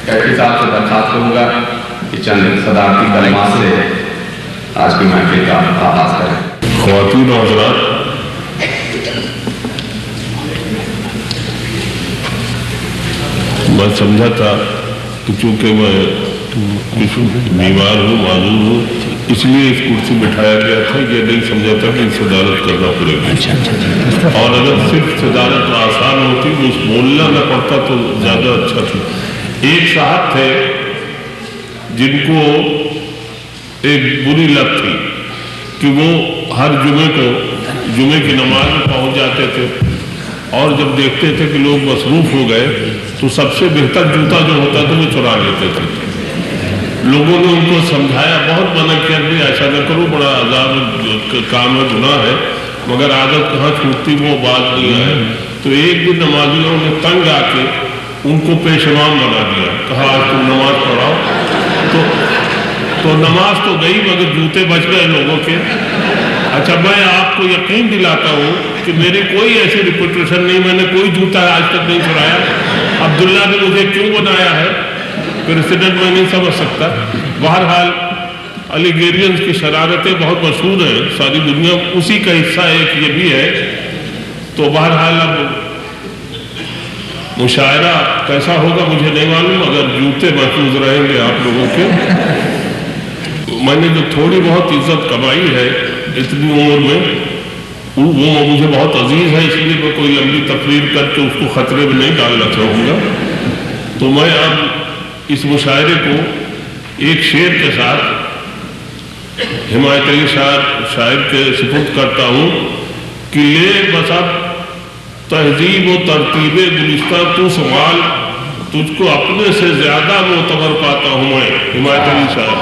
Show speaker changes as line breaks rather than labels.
احتساب سے درخواست کروں گا کہ چند صدارتی کلمات سے آج کی محفل کا آغاز کریں۔
خواتین و حضرات، میں سمجھا تھا کہ چونکہ میں بیمار ہوں، معذور ہوں، اس لیے اس کرسی بٹھایا گیا تھا، یہ نہیں سمجھا تھا کہ صدارت کرنا پڑے گا، اور اگر صرف صدارت آسان ہوتی بولنا نہ پڑتا تو زیادہ اچھا تھا۔ ایک صاحب تھے جن کو ایک بری لت تھی کہ وہ ہر جمعے کی نماز میں پہنچ جاتے تھے، اور جب دیکھتے تھے کہ لوگ مصروف ہو گئے تو سب سے بہتر جوتا جو ہوتا تھا وہ چرا لیتے تھے۔ لوگوں نے ان کو سمجھایا، بہت منع کیا کہ ایسا نہ کرو، بڑا عذاب کام ہے، گناہ ہے، مگر عادت کہاں چھوٹتی، وہ بات نہیں ہے۔ تو ایک دن نمازیوں نے تنگ آ کے ان کو پیش امام بنا دیا، کہا آج تم نماز پڑھاؤ۔ تو نماز تو گئی مگر جوتے بچ گئے لوگوں کے۔ اچھا، میں آپ کو یقین دلاتا ہوں کہ میری کوئی ایسی ریپوٹیشن نہیں، میں نے کوئی جوتا آج تک نہیں چرایا۔ عبداللہ نے مجھے کیوں بنایا ہے پریسیڈنٹ میں نہیں سمجھ سکتا۔ بہرحال الیگیرینز کی شرارتیں بہت مشہور ہیں، ساری دنیا اسی کا حصہ ایک یہ بھی ہے۔ تو بہرحال اب مشاعرہ کیسا ہوگا مجھے نہیں معلوم، اگر جوتے محفوظ رہیں گے آپ لوگوں کے۔ میں نے جو تھوڑی بہت عزت کمائی ہے اتنی عمر میں، وہ مجھے بہت عزیز ہے، اس لیے میں کوئی لمبی تقریر کر کے اس کو خطرے میں نہیں ڈالنا چاہوں گا۔ تو میں اب اس مشاعرے کو ایک شعر کے ساتھ حمایت علی شاعر کے سپرد کرتا ہوں کہ لے بس اب تہذیب و ترتیب گلستہ تو سوال، تجھ کو اپنے سے زیادہ معتبر پاتا ہوں میں۔ حمایت علی شاعر۔